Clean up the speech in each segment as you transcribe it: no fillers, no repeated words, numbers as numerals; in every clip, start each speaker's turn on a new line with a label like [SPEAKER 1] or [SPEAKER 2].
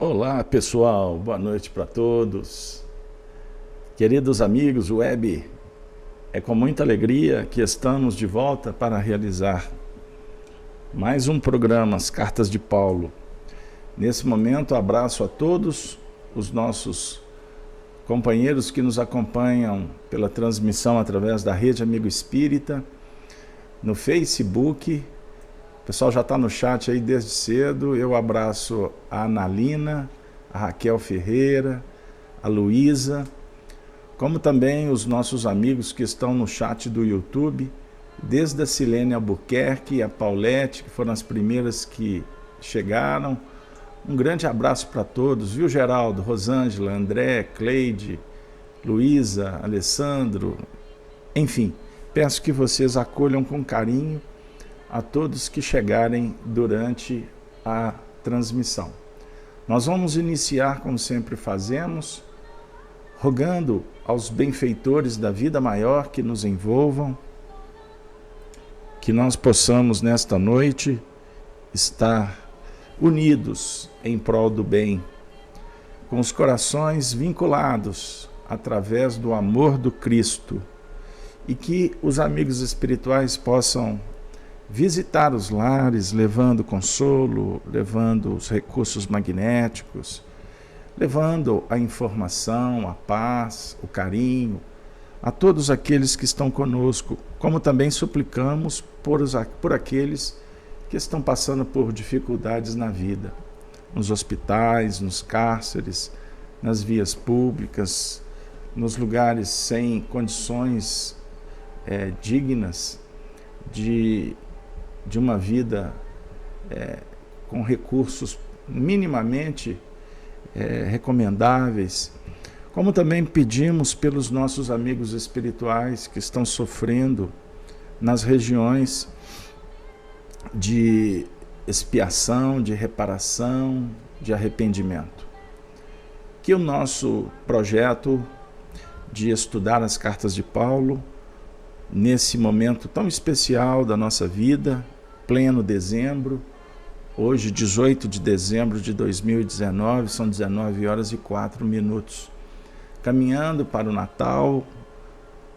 [SPEAKER 1] Olá pessoal, boa noite para todos. Queridos amigos web, é com muita alegria que estamos de volta para realizar mais um programa, As Cartas de Paulo. Nesse momento, abraço a todos os nossos companheiros que nos acompanham pela transmissão através da Rede Amigo Espírita, no Facebook. O pessoal já está no chat aí desde cedo. Eu abraço a Analina, a Raquel Ferreira, a Luísa, como também os nossos amigos que estão no chat do YouTube, desde a Silene Albuquerque e a Paulette, que foram as primeiras que chegaram. Um grande abraço para todos, viu, Geraldo, Rosângela, André, Cleide, Luísa, Alessandro, enfim, peço que vocês acolham com carinho a todos que chegarem durante a transmissão. Nós vamos iniciar, como sempre fazemos, rogando aos benfeitores da vida maior que nos envolvam, que nós possamos nesta noite estar unidos em prol do bem, com os corações vinculados através do amor do Cristo, e que os amigos espirituais possam visitar os lares, levando consolo, levando os recursos magnéticos, levando a informação, a paz, o carinho, a todos aqueles que estão conosco, como também suplicamos por aqueles que estão passando por dificuldades na vida, nos hospitais, nos cárceres, nas vias públicas, nos lugares sem condições dignas de uma vida com recursos minimamente recomendáveis, como também pedimos pelos nossos amigos espirituais que estão sofrendo nas regiões de expiação, de reparação, de arrependimento. Que o nosso projeto de estudar as cartas de Paulo, nesse momento tão especial da nossa vida, pleno dezembro, hoje 18 de dezembro de 2019, são 19 horas e 4 minutos, caminhando para o Natal,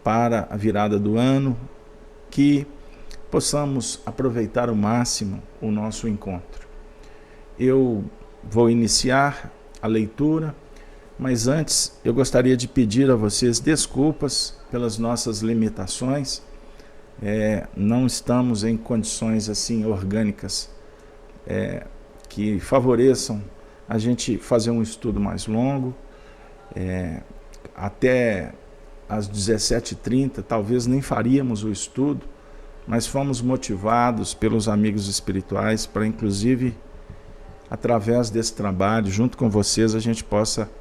[SPEAKER 1] para a virada do ano, que possamos aproveitar ao máximo o nosso encontro. Eu vou iniciar a leitura, mas antes eu gostaria de pedir a vocês desculpas pelas nossas limitações. Não estamos em condições assim orgânicas que favoreçam a gente fazer um estudo mais longo. Até às 17h30 talvez nem faríamos o estudo, mas fomos motivados pelos amigos espirituais para, inclusive, através desse trabalho, junto com vocês, a gente possa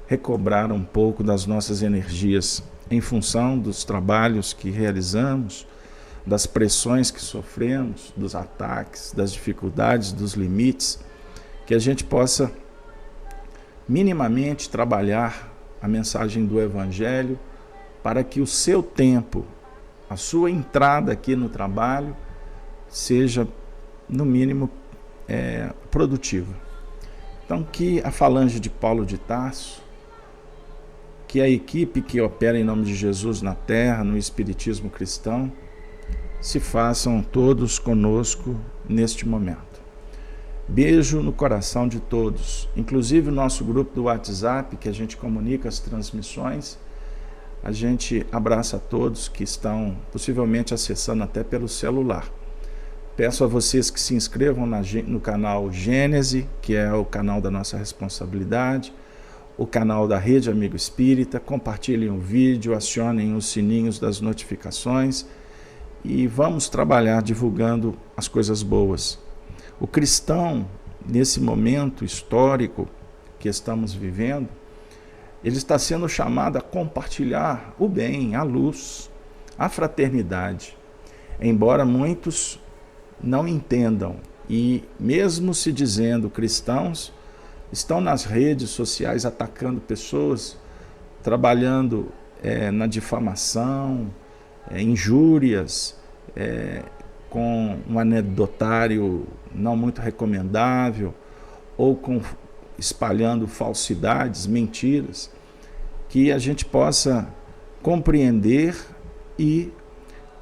[SPEAKER 1] recobrar um pouco das nossas energias em função dos trabalhos que realizamos, das pressões que sofremos, dos ataques, das dificuldades, dos limites, que a gente possa minimamente trabalhar a mensagem do Evangelho para que o seu tempo, a sua entrada aqui no trabalho, seja, no mínimo, produtiva. Então, que a falange de Paulo de Tarso, que a equipe que opera em nome de Jesus na Terra, no Espiritismo cristão, se façam todos conosco neste momento. Beijo no coração de todos, inclusive o nosso grupo do WhatsApp, que a gente comunica as transmissões. A gente abraça a todos que estão possivelmente acessando até pelo celular. Peço a vocês que se inscrevam no canal Gênese, que é o canal da nossa responsabilidade, o canal da Rede Amigo Espírita, compartilhem o vídeo, acionem os sininhos das notificações e vamos trabalhar divulgando as coisas boas. O cristão, nesse momento histórico que estamos vivendo, ele está sendo chamado a compartilhar o bem, a luz, a fraternidade. Embora muitos não entendam e, mesmo se dizendo cristãos, estão nas redes sociais atacando pessoas, trabalhando na difamação, injúrias, com um anedotário não muito recomendável, ou com espalhando falsidades, mentiras, que a gente possa compreender e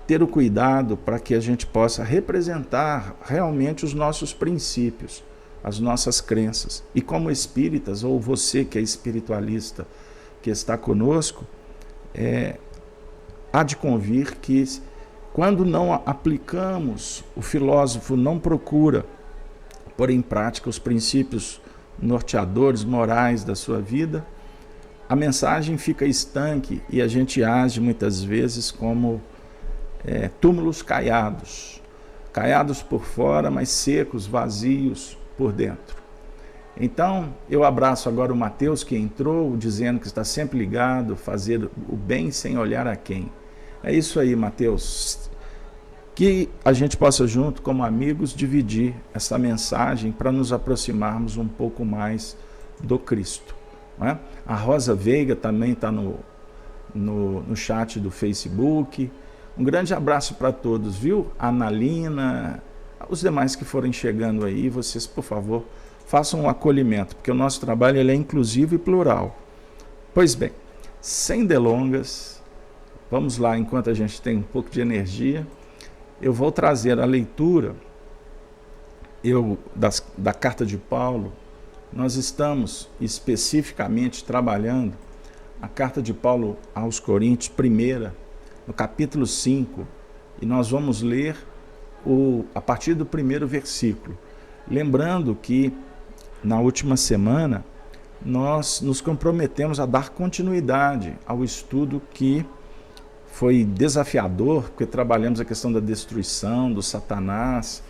[SPEAKER 1] ter o cuidado para que a gente possa representar realmente os nossos princípios, as nossas crenças. E como espíritas, ou você que é espiritualista, que está conosco, há de convir que quando não aplicamos, o filósofo não procura pôr em prática os princípios norteadores, morais da sua vida, a mensagem fica estanque e a gente age muitas vezes como túmulos caiados por fora, mas secos, vazios por dentro. Então, eu abraço agora o Mateus, que entrou, dizendo que está sempre ligado, fazer o bem sem olhar a quem. É isso aí, Mateus. Que a gente possa, junto como amigos, dividir essa mensagem para nos aproximarmos um pouco mais do Cristo. Não é? A Rosa Veiga também está no chat do Facebook. Um grande abraço para todos, viu? A Analina, os demais que forem chegando aí, vocês, por favor, façam um acolhimento, porque o nosso trabalho ele é inclusivo e plural. Pois bem, sem delongas, vamos lá, enquanto a gente tem um pouco de energia, eu vou trazer a leitura da carta de Paulo. Nós estamos especificamente trabalhando a carta de Paulo aos Coríntios, no capítulo 5, e nós vamos ler a partir do primeiro versículo. Lembrando que na última semana nós nos comprometemos a dar continuidade ao estudo que foi desafiador, porque trabalhamos a questão da destruição, do Satanás,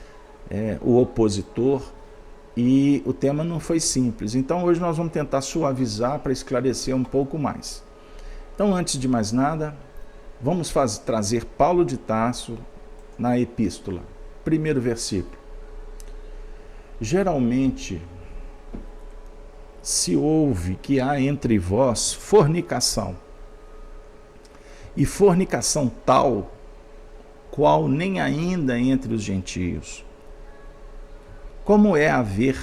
[SPEAKER 1] o opositor, e o tema não foi simples. Então hoje nós vamos tentar suavizar para esclarecer um pouco mais. Então, antes de mais nada, vamos trazer Paulo de Tarso na epístola. Primeiro versículo. Geralmente se ouve que há entre vós fornicação, e fornicação tal, qual nem ainda entre os gentios. Como é haver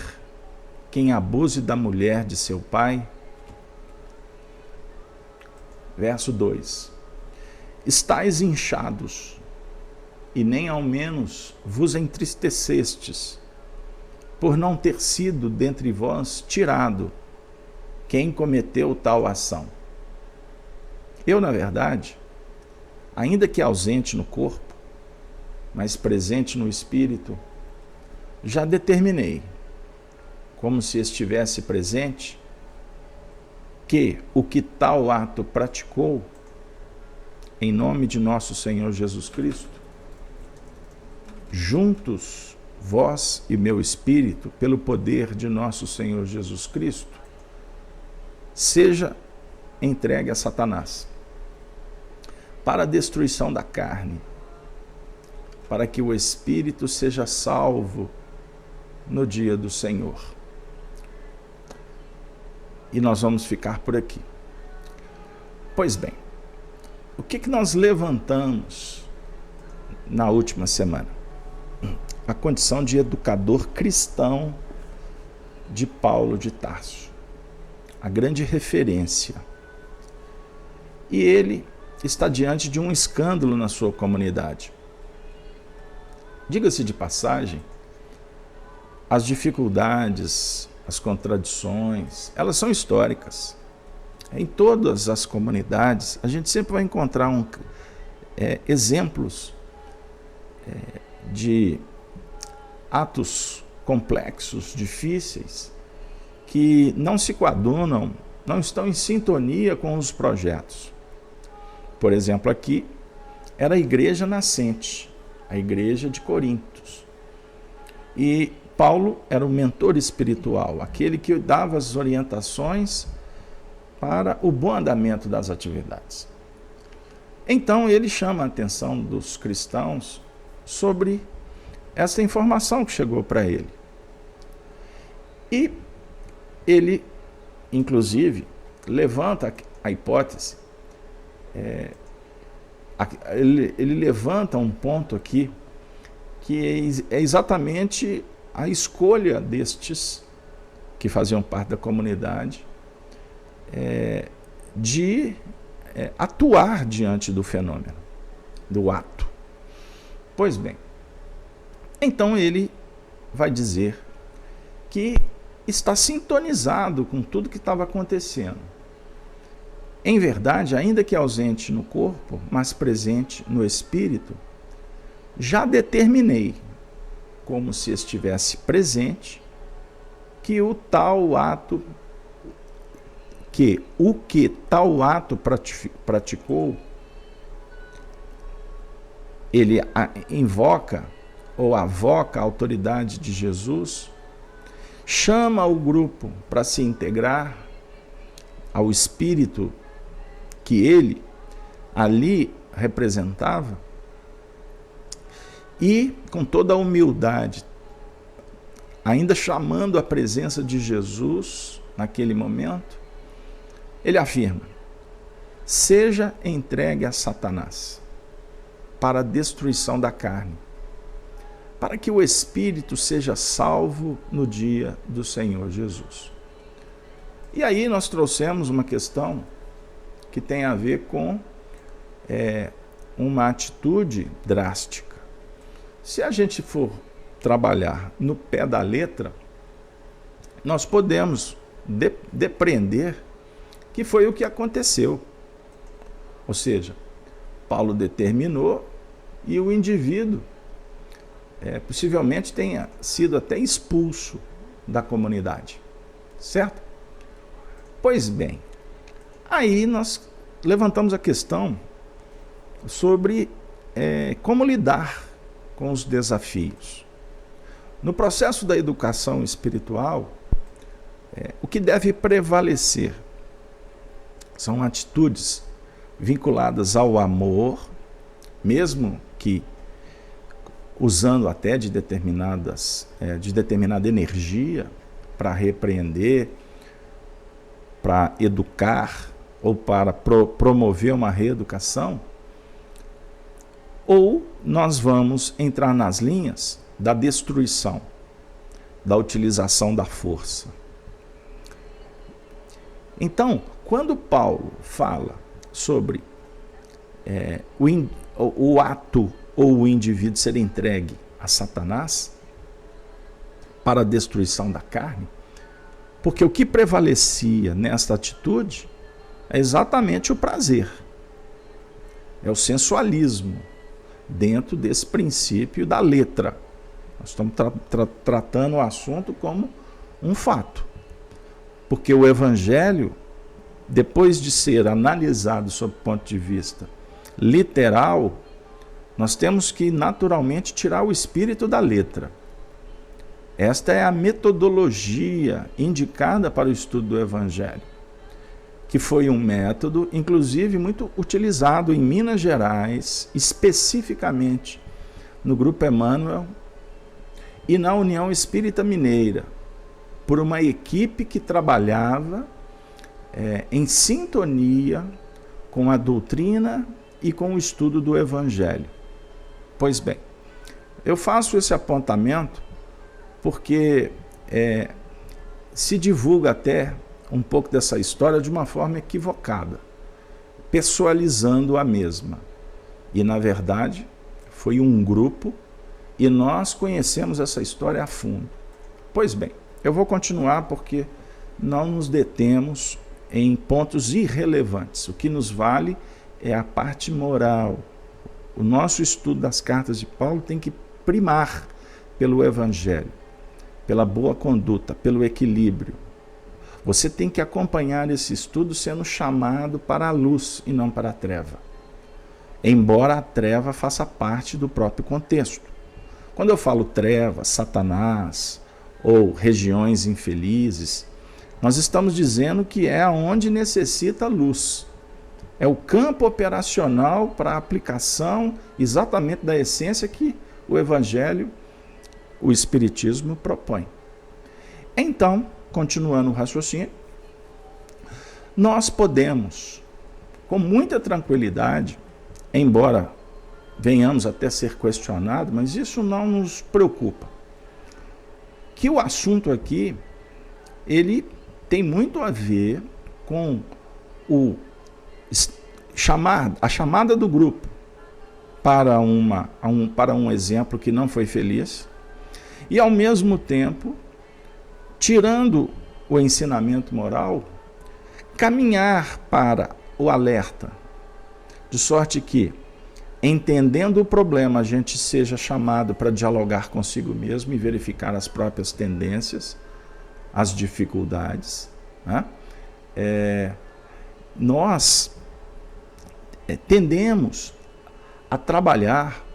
[SPEAKER 1] quem abuse da mulher de seu pai? Verso 2. Estais inchados, e nem ao menos vos entristecestes, por não ter sido dentre vós tirado quem cometeu tal ação. Eu, na verdade, ainda que ausente no corpo, mas presente no espírito, já determinei, como se estivesse presente, que o que tal ato praticou, em nome de nosso Senhor Jesus Cristo, juntos, vós e meu espírito, pelo poder de nosso Senhor Jesus Cristo, seja entregue a Satanás, para a destruição da carne, para que o espírito seja salvo no dia do Senhor. E nós vamos ficar por aqui. Pois bem, o que nós levantamos na última semana? A condição de educador cristão de Paulo de Tarso, a grande referência. E ele está diante de um escândalo na sua comunidade. Diga-se de passagem, as dificuldades, as contradições, elas são históricas. Em todas as comunidades, a gente sempre vai encontrar exemplos de atos complexos, difíceis, que não se coadunam, não estão em sintonia com os projetos. Por exemplo, aqui era a igreja nascente, a igreja de Corintos. E Paulo era o mentor espiritual, aquele que dava as orientações para o bom andamento das atividades. Então ele chama a atenção dos cristãos sobre essa informação que chegou para ele. E ele, inclusive, levanta a hipótese, ele levanta um ponto aqui, que é exatamente a escolha destes que faziam parte da comunidade, de atuar diante do fenômeno, do ato. Pois bem, então ele vai dizer que está sintonizado com tudo que estava acontecendo. Em verdade, ainda que ausente no corpo, mas presente no espírito, já determinei, como se estivesse presente, que o que tal ato praticou, ele invoca ou avoca a autoridade de Jesus, chama o grupo para se integrar ao espírito que ele ali representava, e com toda a humildade, ainda chamando a presença de Jesus naquele momento, ele afirma: seja entregue a Satanás para a destruição da carne, para que o espírito seja salvo no dia do Senhor Jesus. E aí nós trouxemos uma questão que tem a ver com uma atitude drástica. Se a gente for trabalhar no pé da letra, nós podemos depreender que foi o que aconteceu. Ou seja, Paulo determinou e o indivíduo possivelmente tenha sido até expulso da comunidade. Certo? Pois bem, aí nós levantamos a questão sobre como lidar com os desafios. No processo da educação espiritual, o que deve prevalecer são atitudes vinculadas ao amor, mesmo que usando até de determinada energia para repreender, para educar ou para promover uma reeducação, ou nós vamos entrar nas linhas da destruição, da utilização da força. Então, quando Paulo fala sobre o ato ou o indivíduo ser entregue a Satanás para a destruição da carne, porque o que prevalecia nesta atitude é exatamente o prazer, é o sensualismo, dentro desse princípio da letra. Nós estamos tratando o assunto como um fato, porque o Evangelho, depois de ser analisado sob o ponto de vista literal, nós temos que naturalmente tirar o espírito da letra. Esta é a metodologia indicada para o estudo do Evangelho, que foi um método, inclusive, muito utilizado em Minas Gerais, especificamente no Grupo Emmanuel e na União Espírita Mineira, por uma equipe que trabalhava em sintonia com a doutrina e com o estudo do Evangelho. Pois bem, eu faço esse apontamento porque se divulga até um pouco dessa história de uma forma equivocada, pessoalizando a mesma. E, na verdade, foi um grupo e nós conhecemos essa história a fundo. Pois bem, eu vou continuar porque não nos detemos em pontos irrelevantes. O que nos vale é a parte moral. O nosso estudo das cartas de Paulo tem que primar pelo Evangelho, pela boa conduta, pelo equilíbrio. Você tem que acompanhar esse estudo sendo chamado para a luz e não para a treva, embora a treva faça parte do próprio contexto. Quando eu falo treva, Satanás ou regiões infelizes, nós estamos dizendo que é onde necessita luz. É o campo operacional para a aplicação exatamente da essência que o Evangelho, o Espiritismo propõe. Então, continuando o raciocínio, nós podemos, com muita tranquilidade, embora venhamos até ser questionados, mas isso não nos preocupa, que o assunto aqui, ele tem muito a ver com a chamada do grupo para um exemplo que não foi feliz, e ao mesmo tempo, tirando o ensinamento moral, caminhar para o alerta, de sorte que, entendendo o problema, a gente seja chamado para dialogar consigo mesmo e verificar as próprias tendências, as dificuldades, né? Nós tendemos a trabalhar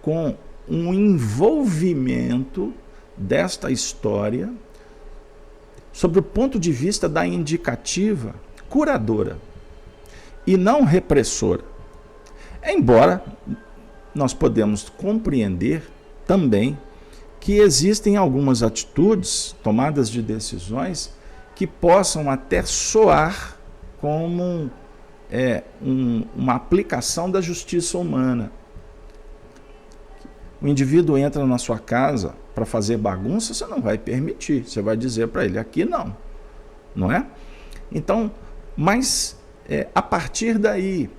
[SPEAKER 1] com um envolvimento desta história sobre o ponto de vista da indicativa curadora e não repressora. Embora nós podemos compreender também que existem algumas atitudes, tomadas de decisões, que possam até soar como uma aplicação da justiça humana. O indivíduo entra na sua casa para fazer bagunça, você não vai permitir, você vai dizer para ele, aqui não, não é? Então, mas a partir daí,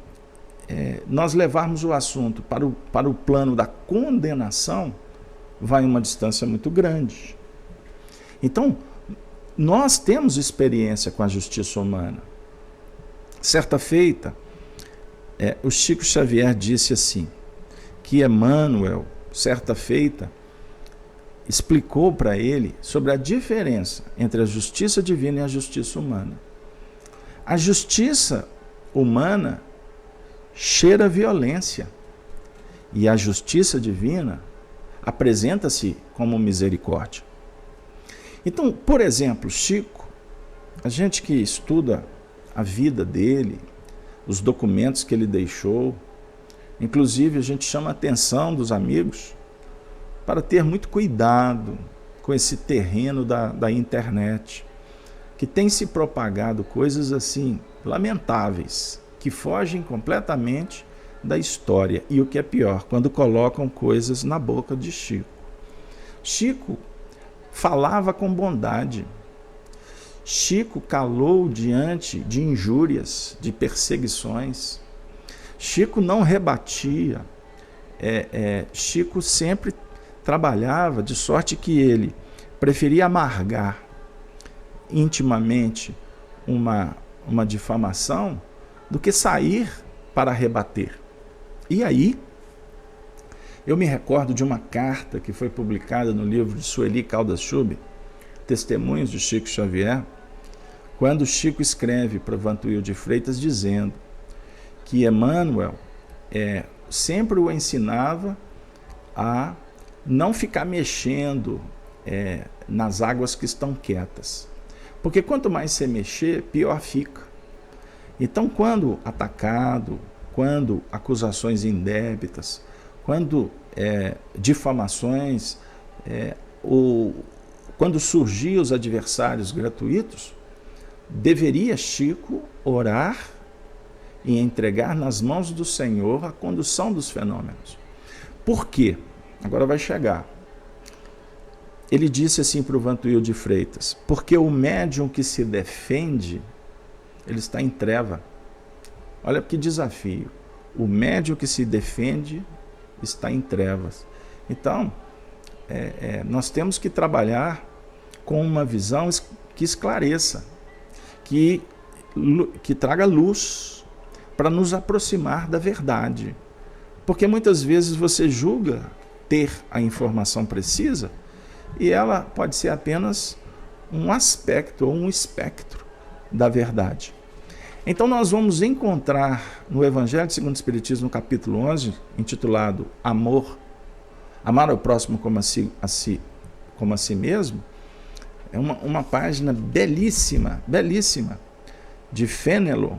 [SPEAKER 1] nós levarmos o assunto para o plano da condenação, vai uma distância muito grande. Então, nós temos experiência com a justiça humana. Certa feita, o Chico Xavier disse assim, que Emmanuel, certa feita, explicou para ele sobre a diferença entre a justiça divina e a justiça humana. A justiça humana cheira violência e a justiça divina apresenta-se como misericórdia. Então, por exemplo, Chico, a gente que estuda a vida dele, os documentos que ele deixou, inclusive a gente chama a atenção dos amigos para ter muito cuidado com esse terreno da internet, que tem se propagado coisas assim, lamentáveis, que fogem completamente da história. E o que é pior, quando colocam coisas na boca de Chico. Chico falava com bondade. Chico calou diante de injúrias, de perseguições. Chico não rebatia. Chico sempre trabalhava de sorte que ele preferia amargar intimamente uma difamação do que sair para rebater. E aí, eu me recordo de uma carta que foi publicada no livro de Sueli Caldas Schub, Testemunhos de Chico Xavier, quando Chico escreve para Vantuil de Freitas dizendo que Emmanuel sempre o ensinava a não ficar mexendo nas águas que estão quietas. Porque quanto mais você mexer, pior fica. Então, quando atacado, quando acusações indébitas, quando difamações, quando surgiam os adversários gratuitos, deveria Chico orar e entregar nas mãos do Senhor a condução dos fenômenos. Por quê? Agora vai chegar. Ele disse assim para o Vantuil de Freitas, porque o médium que se defende, ele está em treva. Olha que desafio. O médium que se defende está em trevas. Então, nós temos que trabalhar com uma visão que esclareça, que traga luz para nos aproximar da verdade. Porque muitas vezes você julga ter a informação precisa e ela pode ser apenas um aspecto ou um espectro da verdade. Então nós vamos encontrar no Evangelho segundo o Espiritismo, no capítulo 11, intitulado Amor, amar ao próximo como a si mesmo, é uma página belíssima, belíssima, de Fénelon,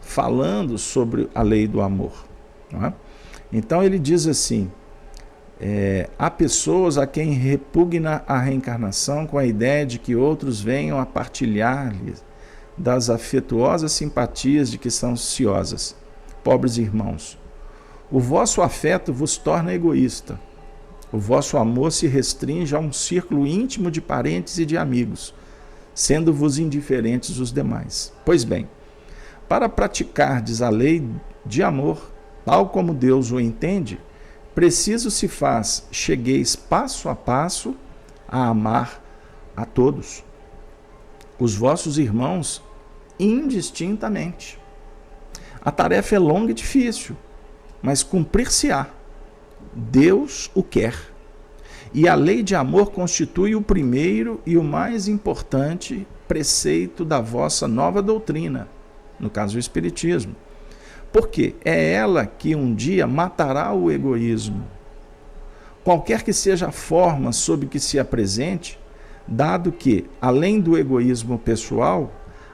[SPEAKER 1] falando sobre a lei do amor. Não é? Então ele diz assim, há pessoas a quem repugna a reencarnação com a ideia de que outros venham a partilhar-lhes das afetuosas simpatias de que são ciosas. Pobres irmãos, o vosso afeto vos torna egoísta. O vosso amor se restringe a um círculo íntimo de parentes e de amigos, sendo-vos indiferentes os demais. Pois bem, para praticardes a lei de amor, tal como Deus o entende, preciso se faz chegueis passo a passo a amar a todos, os vossos irmãos, indistintamente. A tarefa é longa e difícil, mas cumprir-se-á. Deus o quer. E a lei de amor constitui o primeiro e o mais importante preceito da vossa nova doutrina, no caso o Espiritismo. Porque é ela que um dia matará o egoísmo, qualquer que seja a forma sob que se apresente, dado que, além do egoísmo pessoal,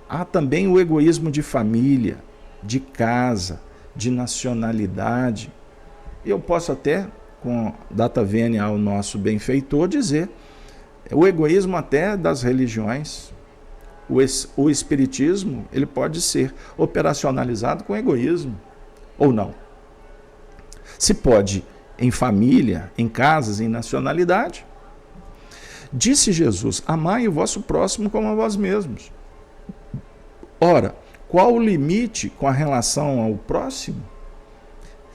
[SPEAKER 1] há também o egoísmo de família, de casa, de nacionalidade. Eu posso até, com data vênia ao nosso benfeitor, dizer o egoísmo até das religiões. O espiritismo, ele pode ser operacionalizado com egoísmo, ou não. Se pode em família, em casas, em nacionalidade. Disse Jesus, amai o vosso próximo como a vós mesmos. Ora, qual o limite com a relação ao próximo?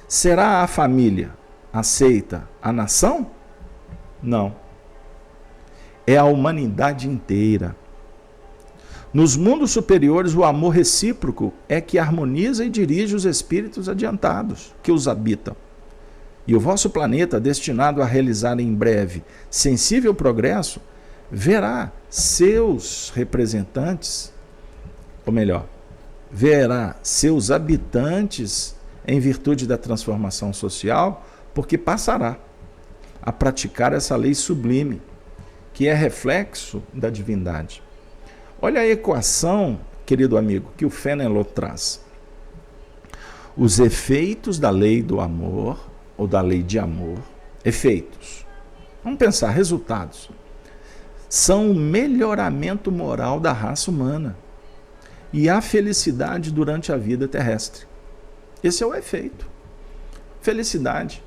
[SPEAKER 1] Será a família aceita a nação? Não. É a humanidade inteira. Nos mundos superiores, o amor recíproco é que harmoniza e dirige os espíritos adiantados que os habitam. E o vosso planeta, destinado a realizar em breve sensível progresso, verá seus representantes, ou melhor, verá seus habitantes em virtude da transformação social, porque passará a praticar essa lei sublime, que é reflexo da divindade. Olha a equação, querido amigo, que o Fenelon traz. Os efeitos da lei do amor, ou da lei de amor, efeitos. Vamos pensar, resultados. São o melhoramento moral da raça humana e a felicidade durante a vida terrestre. Esse é o efeito. Felicidade.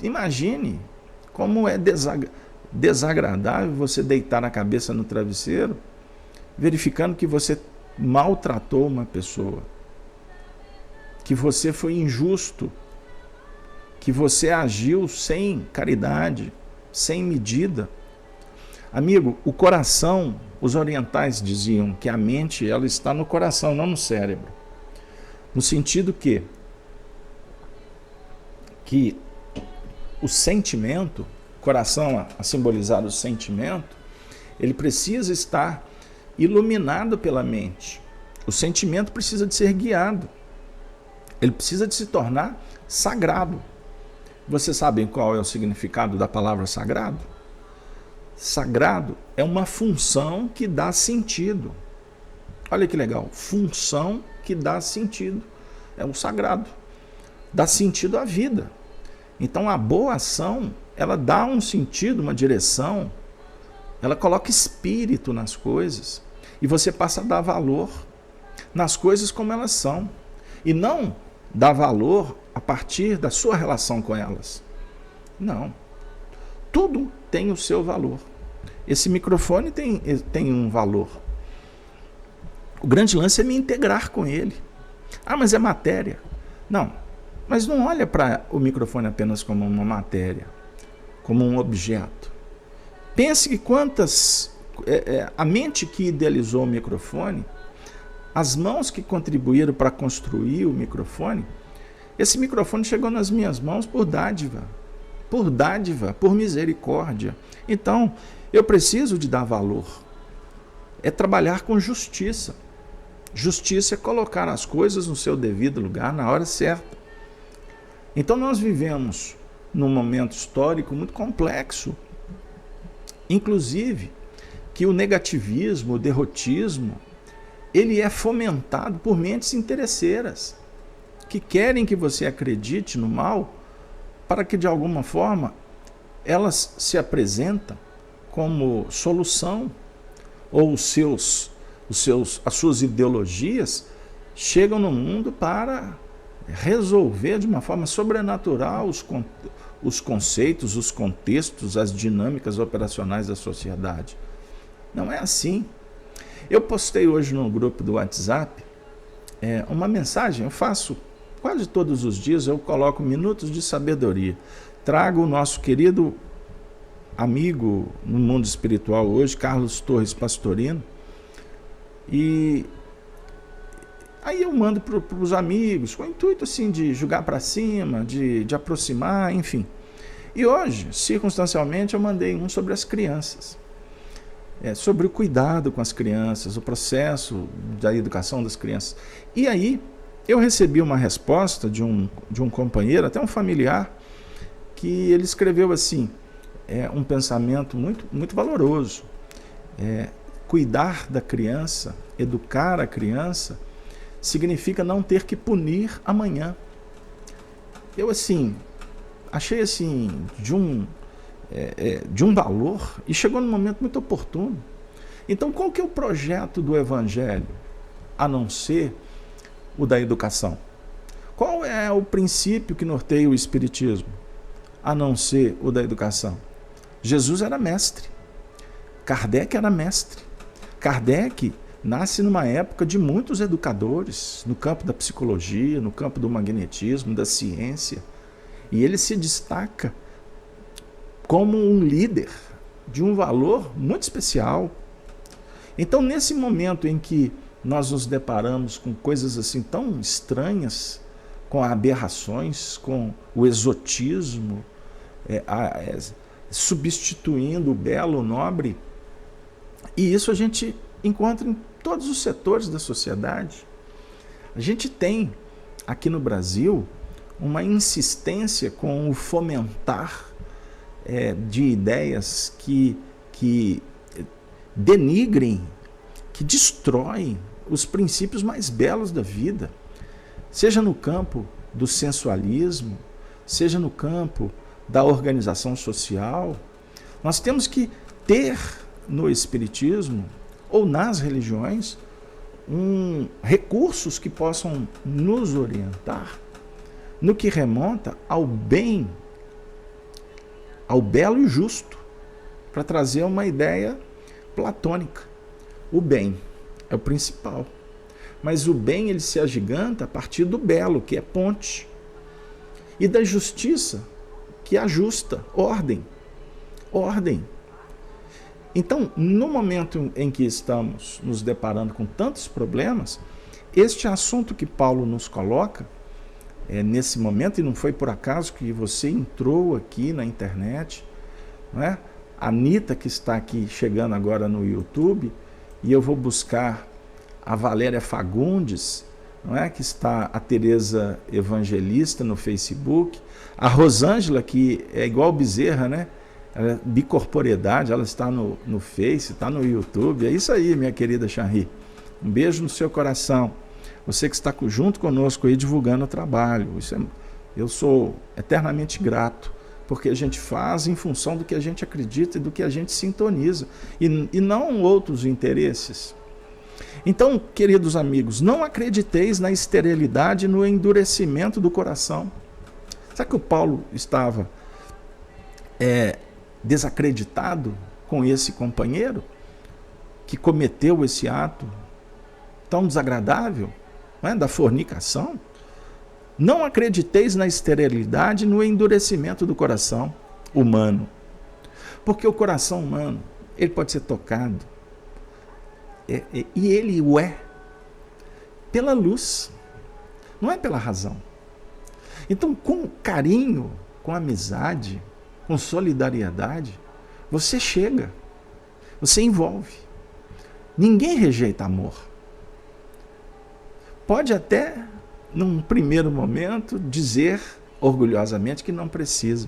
[SPEAKER 1] Imagine como é desagradável você deitar a cabeça no travesseiro, verificando que você maltratou uma pessoa, que você foi injusto, que você agiu sem caridade, sem medida. Amigo, o coração, os orientais diziam que a mente ela está no coração, não no cérebro. No sentido que o sentimento, coração a simbolizar o sentimento, ele precisa estar iluminado pela mente. O sentimento precisa de ser guiado. Ele precisa de se tornar sagrado. Vocês sabem qual é o significado da palavra sagrado? Sagrado é uma função que dá sentido. Olha que legal, função que dá sentido. É o sagrado. Dá sentido à vida. Então a boa ação, ela dá um sentido, uma direção, ela coloca espírito nas coisas e você passa a dar valor nas coisas como elas são e não dar valor a partir da sua relação com elas. Não. Tudo tem o seu valor. Esse microfone tem um valor. O grande lance é me integrar com ele. Ah, mas é matéria. Não, mas não olha para o microfone apenas como uma matéria, como um objeto. Pense que a mente que idealizou o microfone, as mãos que contribuíram para construir o microfone, esse microfone chegou nas minhas mãos por dádiva, por misericórdia. Então, eu preciso de dar valor. É trabalhar com justiça. Justiça é colocar as coisas no seu devido lugar, na hora certa. Então, nós vivemos num momento histórico muito complexo. Inclusive, que o negativismo, o derrotismo, ele é fomentado por mentes interesseiras, que querem que você acredite no mal, para que de alguma forma elas se apresentam como solução, ou as suas ideologias chegam no mundo para resolver de uma forma sobrenatural os conceitos, os contextos, as dinâmicas operacionais da sociedade. Não é assim. Eu postei hoje no grupo do WhatsApp uma mensagem, eu faço quase todos os dias, eu coloco minutos de sabedoria. Trago o nosso querido amigo no mundo espiritual hoje, Carlos Torres Pastorino, e aí eu mando para os amigos, com o intuito assim, de jogar para cima, de aproximar, enfim. E hoje, circunstancialmente, eu mandei um sobre as crianças. Sobre o cuidado com as crianças, o processo da educação das crianças. E aí, eu recebi uma resposta de um companheiro, até um familiar, que ele escreveu assim, um pensamento muito, muito valoroso. Cuidar da criança, educar a criança, significa não ter que punir amanhã. Eu, assim, achei assim, de um valor, e chegou num momento muito oportuno. Então, qual que é o projeto do Evangelho, a não ser o da educação? Qual é o princípio que norteia o Espiritismo, a não ser o da educação? Jesus era mestre, Kardec era mestre. Kardec nasce numa época de muitos educadores, no campo da psicologia, no campo do magnetismo, da ciência, e ele se destaca como um líder de um valor muito especial. Então, nesse momento em que nós nos deparamos com coisas assim tão estranhas, com aberrações, com o exotismo, substituindo o belo, o nobre, e isso a gente encontra em todos os setores da sociedade. A gente tem aqui no Brasil uma insistência com o fomentar de ideias que denigrem, que destroem os princípios mais belos da vida, seja no campo do sensualismo, seja no campo da organização social. Nós temos que ter no Espiritismo ou nas religiões recursos que possam nos orientar no que remonta ao bem, ao belo e justo, para trazer uma ideia platônica. O bem é o principal, mas o bem ele se agiganta a partir do belo, que é ponte, e da justiça, que ajusta, ordem. Então, no momento em que estamos nos deparando com tantos problemas, este assunto que Paulo nos coloca, nesse momento, e não foi por acaso que você entrou aqui na internet, não é? A Anitta, que está aqui chegando agora no YouTube, e eu vou buscar a Valéria Fagundes, não é? Que está a Tereza Evangelista no Facebook, a Rosângela, que é igual Bezerra, né? Ela é bicorporidade, ela está no Face, está no YouTube. É isso aí, minha querida Chanri. Um beijo no seu coração. Você que está junto conosco aí divulgando o trabalho. Eu sou eternamente grato, porque a gente faz em função do que a gente acredita e do que a gente sintoniza, e não outros interesses. Então, queridos amigos, não acrediteis na esterilidade e no endurecimento do coração. Sabe que o Paulo estava desacreditado com esse companheiro que cometeu esse ato tão desagradável, não é? Da fornicação? Não acrediteis na esterilidade e no endurecimento do coração humano, porque o coração humano ele pode ser tocado, e ele o é pela luz, não é pela razão. Então, com carinho, com amizade, com solidariedade, você chega, você envolve. Ninguém rejeita amor. Pode até, num primeiro momento, dizer orgulhosamente que não precisa,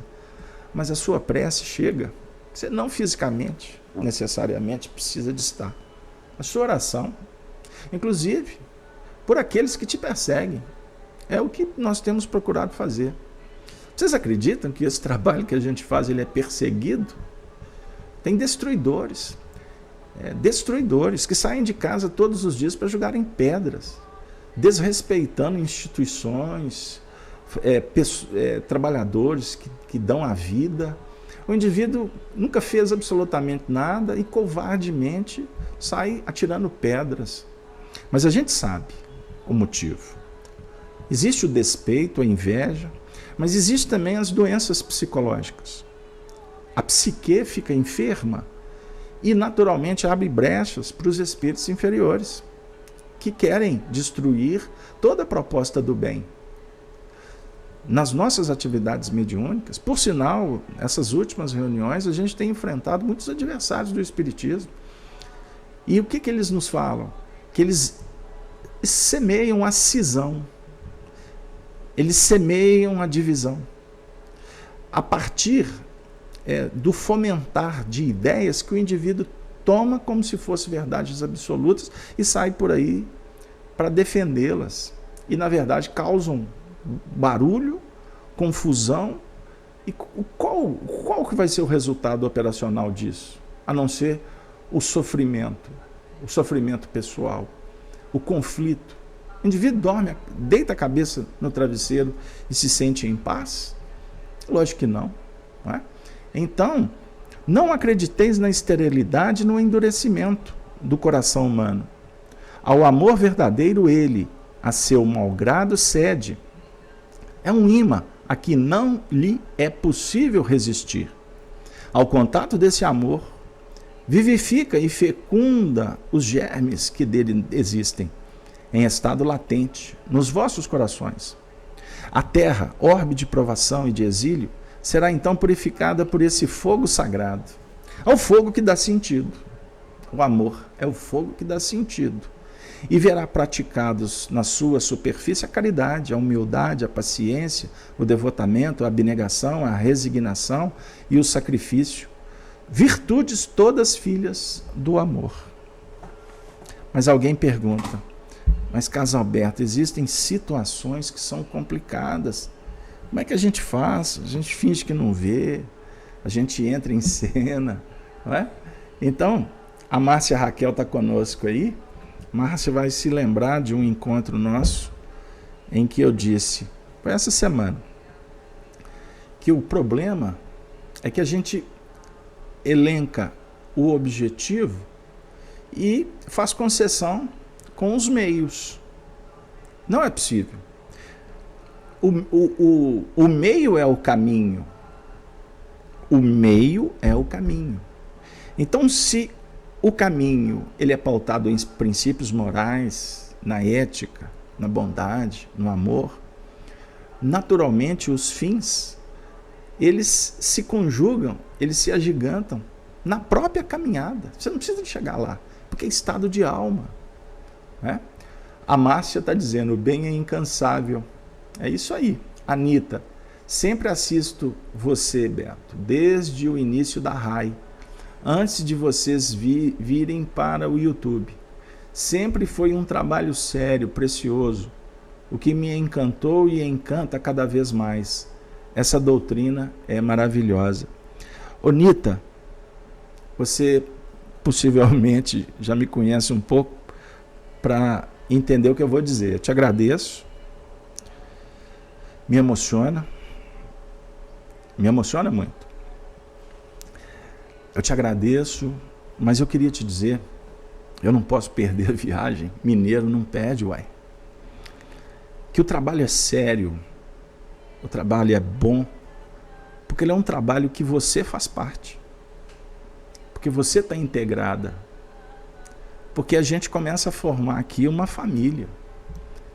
[SPEAKER 1] mas a sua prece chega. Você não fisicamente, necessariamente, precisa de estar. A sua oração, inclusive, por aqueles que te perseguem, é o que nós temos procurado fazer. Vocês acreditam que esse trabalho que a gente faz, ele é perseguido? Tem destruidores que saem de casa todos os dias para jogarem pedras, desrespeitando instituições, trabalhadores que dão a vida. O indivíduo nunca fez absolutamente nada e covardemente sai atirando pedras. Mas a gente sabe o motivo. Existe o despeito, a inveja, mas existe também as doenças psicológicas. A psique fica enferma e naturalmente abre brechas para os espíritos inferiores, que querem destruir toda a proposta do bem. Nas nossas atividades mediúnicas, por sinal, essas últimas reuniões, a gente tem enfrentado muitos adversários do espiritismo. E o que eles nos falam? Que eles semeiam a cisão, eles semeiam a divisão. A partir do fomentar de ideias que o indivíduo toma como se fossem verdades absolutas e sai por aí para defendê-las. E, na verdade, causam barulho, confusão. E qual que vai ser o resultado operacional disso? A não ser o sofrimento pessoal, o conflito. O indivíduo dorme, deita a cabeça no travesseiro e se sente em paz? Lógico que não, não é? Então, não acrediteis na esterilidade e no endurecimento do coração humano. Ao amor verdadeiro ele, a seu malgrado, cede. É um imã a que não lhe é possível resistir. Ao contato desse amor, vivifica e fecunda os germes que dele existem, em estado latente, nos vossos corações. A terra, orbe de provação e de exílio, será então purificada por esse fogo sagrado. É o fogo que dá sentido. O amor é o fogo que dá sentido. E verá praticados na sua superfície a caridade, a humildade, a paciência, o devotamento, a abnegação, a resignação e o sacrifício. Virtudes todas filhas do amor. Mas alguém pergunta, mas Carlos Alberto, existem situações que são complicadas. Como é que a gente faz? A gente finge que não vê, a gente entra em cena, não é? Então, a Márcia Raquel está conosco aí. Márcia vai se lembrar de um encontro nosso em que eu disse, foi essa semana, que o problema é que a gente elenca o objetivo e faz concessão com os meios. Não é possível. O meio é o caminho. O meio é o caminho. Então, se o caminho ele é pautado em princípios morais, na ética, na bondade, no amor, naturalmente os fins, eles se conjugam, eles se agigantam na própria caminhada. Você não precisa de chegar lá, porque é estado de alma. Né? A Márcia está dizendo, o bem é incansável. É isso aí. Anitta, sempre assisto você, Beto, desde o início da RAI, antes de vocês virem para o YouTube. Sempre foi um trabalho sério, precioso, o que me encantou e encanta cada vez mais. Essa doutrina é maravilhosa. Onita, você possivelmente já me conhece um pouco para entender o que eu vou dizer. Eu te agradeço. Me emociona muito. Eu te agradeço, mas eu queria te dizer, eu não posso perder a viagem, mineiro não perde, uai. Que o trabalho é sério, o trabalho é bom, porque ele é um trabalho que você faz parte, porque você está integrada, porque a gente começa a formar aqui uma família.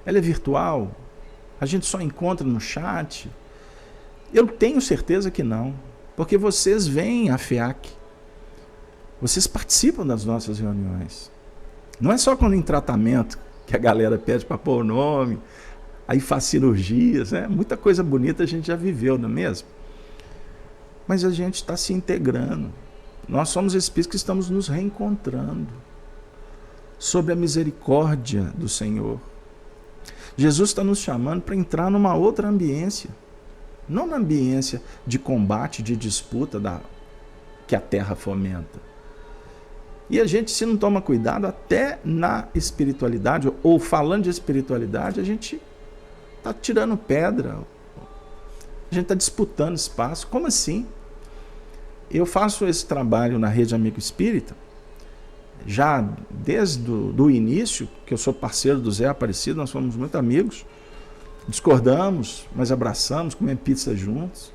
[SPEAKER 1] Ela é virtual, a gente só encontra no chat. Eu tenho certeza que não, porque vocês vêm à FEAC, vocês participam das nossas reuniões. Não é só quando em tratamento que a galera pede para pôr o nome, aí faz cirurgias, né? Muita coisa bonita a gente já viveu, não é mesmo? Mas a gente está se integrando. Nós somos espíritos que estamos nos reencontrando sob a misericórdia do Senhor. Jesus está nos chamando para entrar numa outra ambiência, não na ambiência de combate, de disputa que a terra fomenta. E a gente, se não toma cuidado, até na espiritualidade, ou falando de espiritualidade, a gente está tirando pedra, a gente está disputando espaço. Como assim? Eu faço esse trabalho na Rede Amigo Espírita, já desde o início, que eu sou parceiro do Zé Aparecido, nós somos muito amigos, discordamos, mas abraçamos, comemos pizza juntos,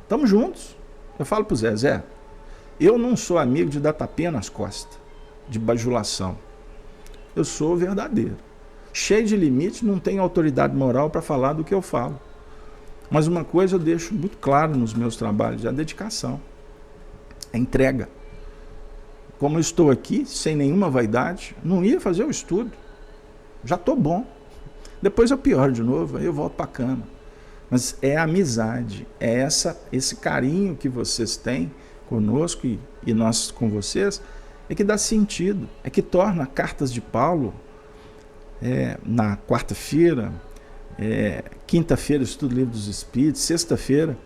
[SPEAKER 1] estamos juntos. Eu falo para o Zé, Zé, eu não sou amigo de dar tapinha nas costas, de bajulação. Eu sou verdadeiro. Cheio de limite, não tenho autoridade moral para falar do que eu falo. Mas uma coisa eu deixo muito claro nos meus trabalhos, é a dedicação, a entrega. Como eu estou aqui, sem nenhuma vaidade, não ia fazer o estudo. Já estou bom. Depois eu pioro de novo, aí eu volto para a cama. Mas é a amizade, é esse carinho que vocês têm conosco e nós com vocês, é que dá sentido, é que torna Cartas de Paulo, na quarta-feira, quinta-feira estudo o Livro dos Espíritos, sexta-feira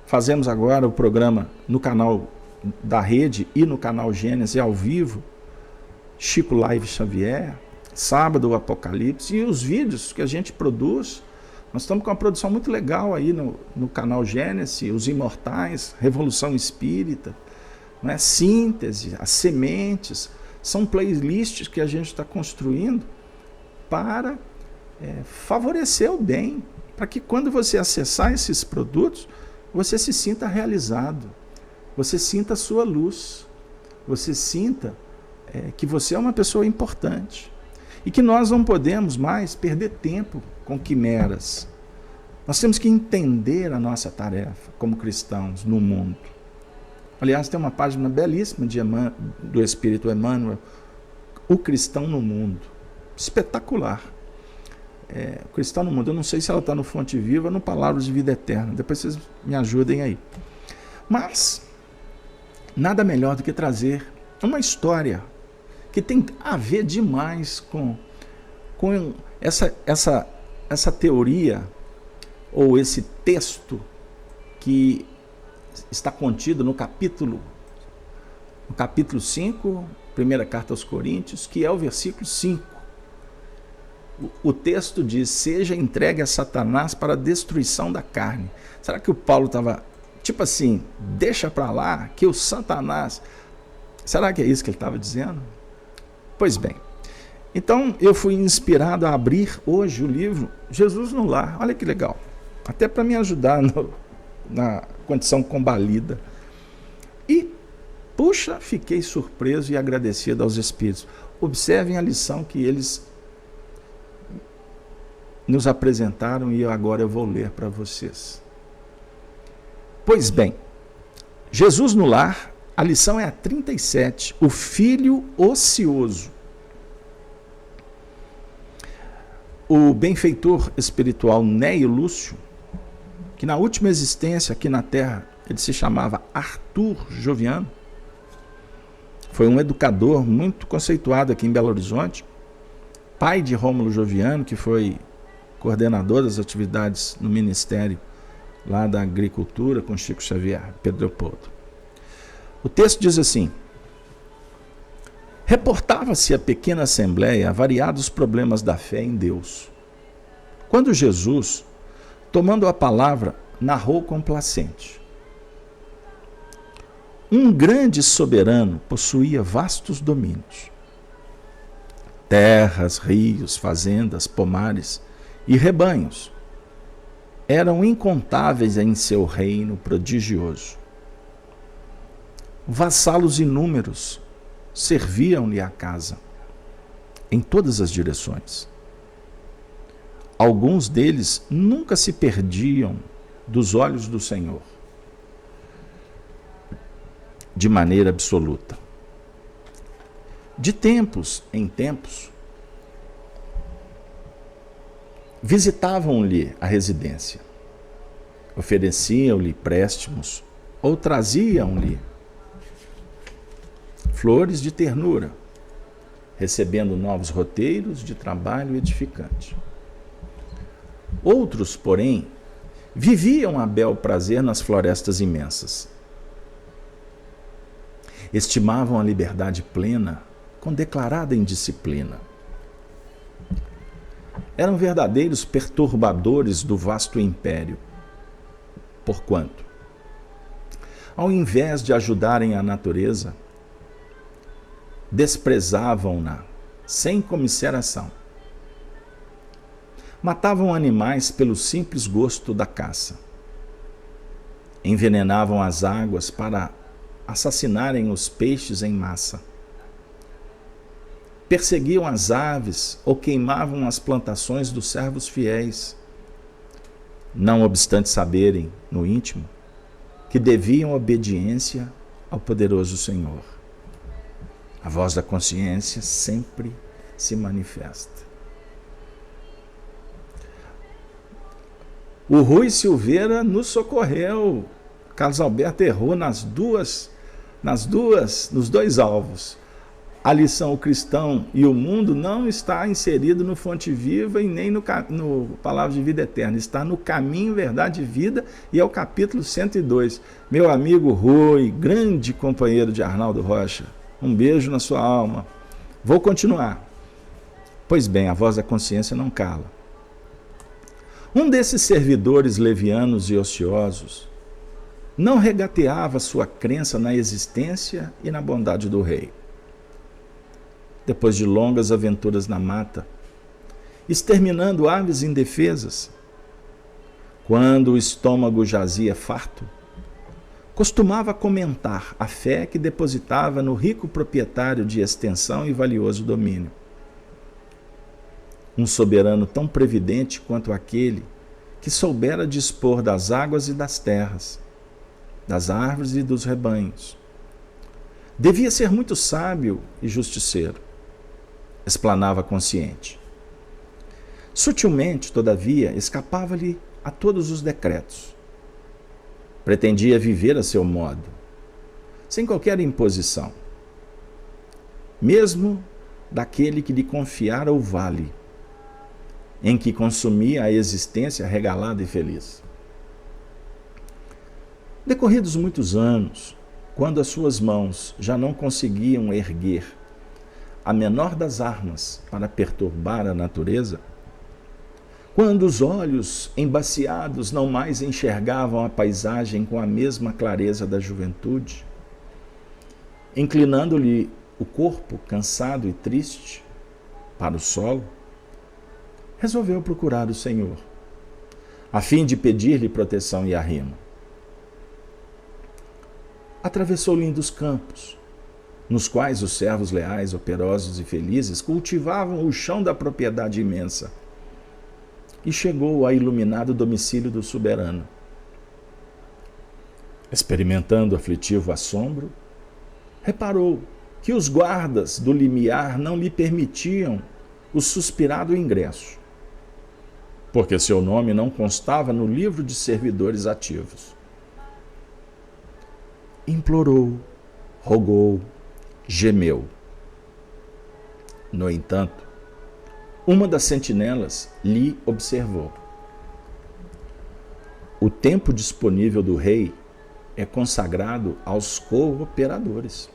[SPEAKER 1] fazemos agora o programa no canal da Rede e no canal Gênesis ao vivo, Chico Live Xavier, sábado o Apocalipse, e os vídeos que a gente produz, nós estamos com uma produção muito legal aí no canal Gênesis, Os Imortais, Revolução Espírita, né? Síntese, As Sementes, são playlists que a gente está construindo para favorecer o bem, para que quando você acessar esses produtos, você se sinta realizado, você sinta a sua luz, você sinta que você é uma pessoa importante e que nós não podemos mais perder tempo com quimeras. Nós temos que entender a nossa tarefa como cristãos no mundo. Aliás, tem uma página belíssima do Espírito Emmanuel, O Cristão no Mundo. Espetacular. O Cristão no Mundo. Eu não sei se ela está no Fonte Viva ou no Palavras de Vida Eterna. Depois vocês me ajudem aí. Mas nada melhor do que trazer uma história que tem a ver demais com essa teoria ou esse texto que está contido no capítulo 5, primeira carta aos Coríntios, que é o versículo 5. O texto diz: seja entregue a Satanás para a destruição da carne. Será que o Paulo estava tipo assim, deixa para lá que o Satanás... Será que é isso que ele estava dizendo? Pois bem, então eu fui inspirado a abrir hoje o livro Jesus no Lar. Olha que legal, até para me ajudar na condição combalida. E, puxa, fiquei surpreso e agradecido aos Espíritos. Observem a lição que eles nos apresentaram e agora eu vou ler para vocês. Pois bem, Jesus no Lar, a lição é a 37, o filho ocioso. O benfeitor espiritual Neio Lúcio, que na última existência aqui na Terra, ele se chamava Arthur Joviano, foi um educador muito conceituado aqui em Belo Horizonte, pai de Rômulo Joviano, que foi coordenador das atividades no Ministério lá da Agricultura com Chico Xavier, Pedro Leopoldo. O texto diz assim: reportava-se à pequena assembleia variados problemas da fé em Deus, quando Jesus, tomando a palavra, narrou complacente: um grande soberano possuía vastos domínios, terras, rios, fazendas, pomares e rebanhos eram incontáveis em seu reino prodigioso. Vassalos inúmeros serviam-lhe a casa, em todas as direções. Alguns deles nunca se perdiam dos olhos do Senhor, de maneira absoluta. De tempos em tempos, visitavam-lhe a residência, ofereciam-lhe préstimos ou traziam-lhe flores de ternura, recebendo novos roteiros de trabalho edificante. Outros, porém, viviam a bel prazer nas florestas imensas. Estimavam a liberdade plena com declarada indisciplina. Eram verdadeiros perturbadores do vasto império, porquanto, ao invés de ajudarem a natureza, desprezavam-na sem comiseração. Matavam animais pelo simples gosto da caça. Envenenavam as águas para assassinarem os peixes em massa. Perseguiam as aves ou queimavam as plantações dos servos fiéis, não obstante saberem, no íntimo, que deviam obediência ao poderoso Senhor. A voz da consciência sempre se manifesta. O Rui Silveira nos socorreu. Carlos Alberto errou nos dois alvos. A lição O Cristão e o Mundo não está inserido no Fonte Viva e nem no Palavra de Vida Eterna. Está no Caminho, Verdade e Vida e é o capítulo 102. Meu amigo Rui, grande companheiro de Arnaldo Rocha, um beijo na sua alma. Vou continuar. Pois bem, a voz da consciência não cala. Um desses servidores levianos e ociosos não regateava sua crença na existência e na bondade do rei. Depois de longas aventuras na mata, exterminando aves indefesas, quando o estômago jazia farto, costumava comentar a fé que depositava no rico proprietário de extensão e valioso domínio. Um soberano tão previdente quanto aquele que soubera dispor das águas e das terras, das árvores e dos rebanhos. Devia ser muito sábio e justiceiro, explanava consciente. Sutilmente, todavia, escapava-lhe a todos os decretos. Pretendia viver a seu modo, sem qualquer imposição, mesmo daquele que lhe confiara o vale, em que consumia a existência regalada e feliz. Decorridos muitos anos, quando as suas mãos já não conseguiam erguer a menor das armas para perturbar a natureza, quando os olhos embaciados não mais enxergavam a paisagem com a mesma clareza da juventude, inclinando-lhe o corpo cansado e triste para o solo, resolveu procurar o Senhor, a fim de pedir-lhe proteção e arrimo. Atravessou lindos campos, nos quais os servos leais, operosos e felizes cultivavam o chão da propriedade imensa, e chegou ao iluminado domicílio do soberano. Experimentando aflitivo assombro, reparou que os guardas do limiar não lhe permitiam o suspirado ingresso, porque seu nome não constava no livro de servidores ativos. Implorou, rogou, gemeu. No entanto, uma das sentinelas lhe observou: o tempo disponível do rei é consagrado aos cooperadores.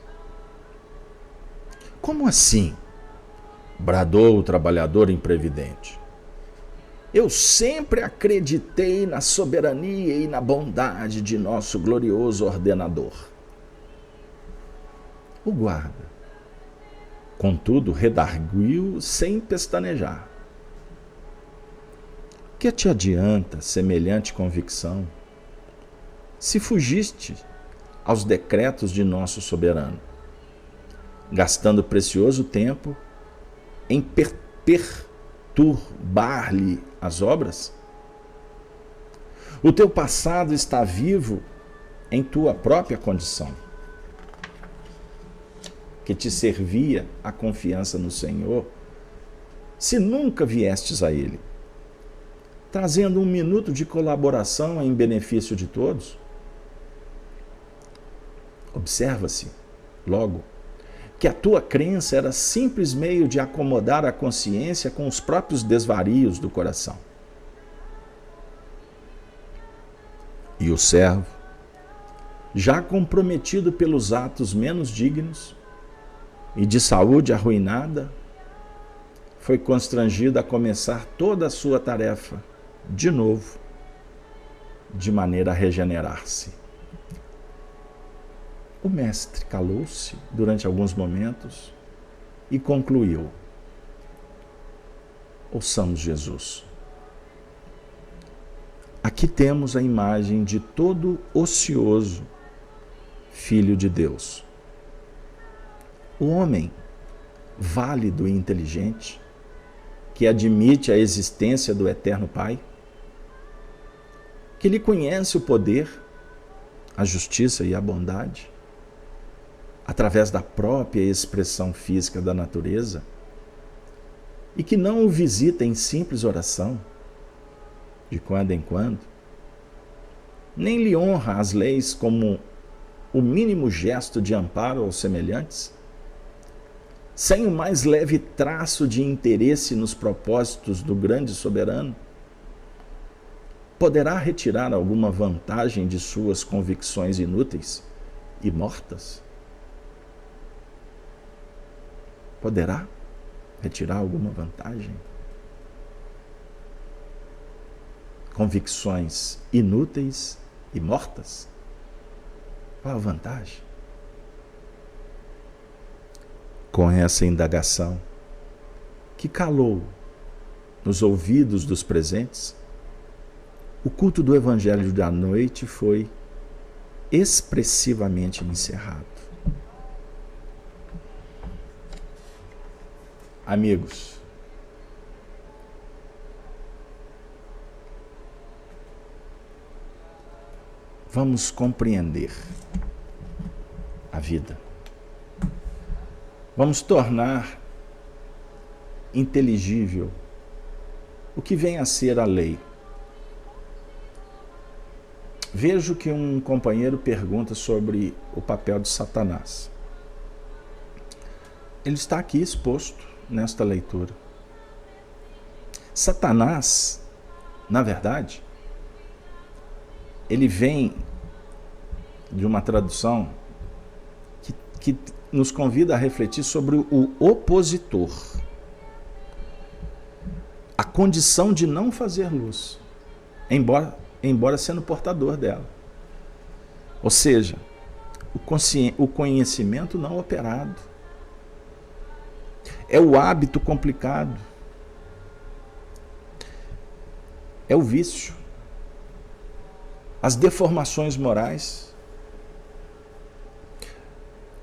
[SPEAKER 1] Como assim? Bradou o trabalhador imprevidente. Eu sempre acreditei na soberania e na bondade de nosso glorioso ordenador. O guarda, contudo, redarguiu sem pestanejar. Que te adianta semelhante convicção, se fugiste aos decretos de nosso soberano, gastando precioso tempo em perturbar-lhe as obras? O teu passado está vivo em tua própria condição, que te servia a confiança no Senhor, se nunca viestes a Ele, trazendo um minuto de colaboração em benefício de todos? Observa-se, logo, que a tua crença era simples meio de acomodar a consciência com os próprios desvarios do coração. E o servo, já comprometido pelos atos menos dignos e de saúde arruinada, foi constrangido a começar toda a sua tarefa de novo, de maneira a regenerar-se. O mestre calou-se durante alguns momentos e concluiu: ouçamos Jesus. Aqui temos a imagem de todo ocioso filho de Deus. O homem válido e inteligente, que admite a existência do Eterno Pai, que lhe conhece o poder, a justiça e a bondade, através da própria expressão física da natureza, e que não o visita em simples oração, de quando em quando, nem lhe honra as leis como o mínimo gesto de amparo aos semelhantes, sem o mais leve traço de interesse nos propósitos do grande soberano, poderá retirar alguma vantagem de suas convicções inúteis e mortas? Poderá retirar alguma vantagem? Convicções inúteis e mortas? Qual a vantagem? Com essa indagação, que calou nos ouvidos dos presentes, o culto do Evangelho da noite foi expressivamente encerrado. Amigos, vamos compreender a vida. Vamos tornar inteligível o que vem a ser a lei. Vejo que um companheiro pergunta sobre o papel de Satanás. Ele está aqui exposto nesta leitura. Satanás, na verdade, ele vem de uma tradução que nos convida a refletir sobre o opositor. A condição de não fazer luz, embora sendo portador dela. Ou seja, o conhecimento não operado. É o hábito complicado. É o vício. As deformações morais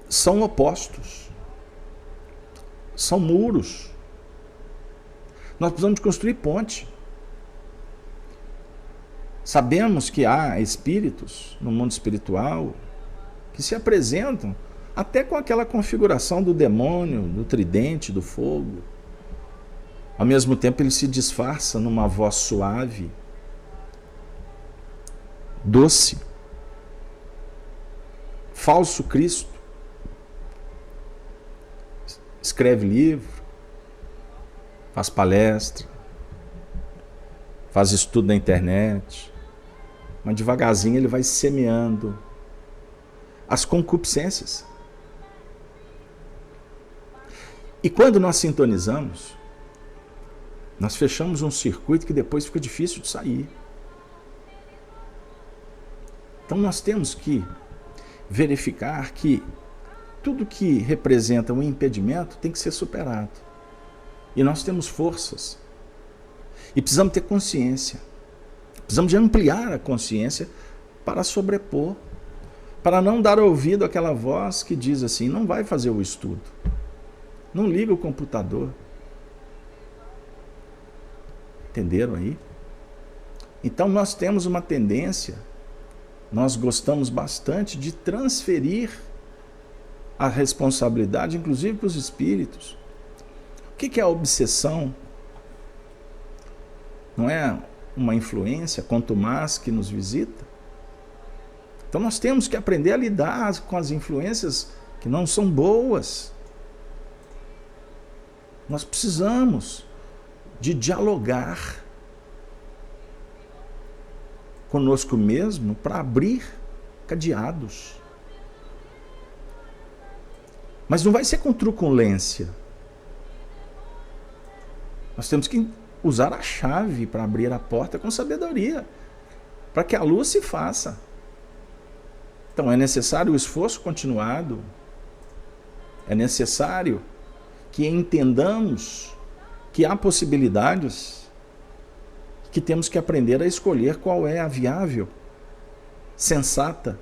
[SPEAKER 1] são opostos. São muros. Nós precisamos de construir ponte. Sabemos que há espíritos no mundo espiritual que se apresentam até com aquela configuração do demônio, do tridente, do fogo. Ao mesmo tempo ele se disfarça numa voz suave, doce, falso Cristo. Escreve livro, faz palestra, faz estudo na internet, mas devagarzinho ele vai semeando as concupiscências. E quando nós sintonizamos, nós fechamos um circuito que depois fica difícil de sair. Então nós temos que verificar que tudo que representa um impedimento tem que ser superado. E nós temos forças. E precisamos ter consciência. Precisamos de ampliar a consciência para sobrepor, para não dar ouvido àquela voz que diz assim: não vai fazer o estudo, não liga o computador. Entenderam aí? Então nós temos uma tendência, nós gostamos bastante de transferir a responsabilidade, inclusive para os espíritos. O que é a obsessão? Não é uma influência contumaz que nos visita? Então nós temos que aprender a lidar com as influências que não são boas. Nós precisamos de dialogar conosco mesmo para abrir cadeados. Mas não vai ser com truculência. Nós temos que usar a chave para abrir a porta com sabedoria, para que a luz se faça. Então é necessário o esforço continuado, é necessário que entendamos que há possibilidades, que temos que aprender a escolher qual é a viável, sensata,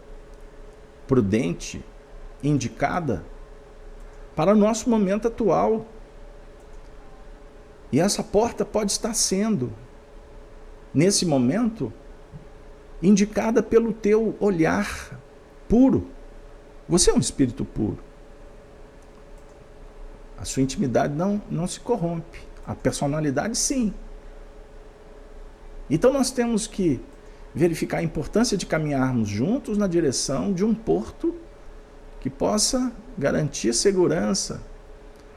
[SPEAKER 1] prudente, indicada para o nosso momento atual. E essa porta pode estar sendo, nesse momento, indicada pelo teu olhar puro. Você é um espírito puro. A sua intimidade não se corrompe. A personalidade, sim. Então nós temos que verificar a importância de caminharmos juntos na direção de um porto que possa garantir segurança,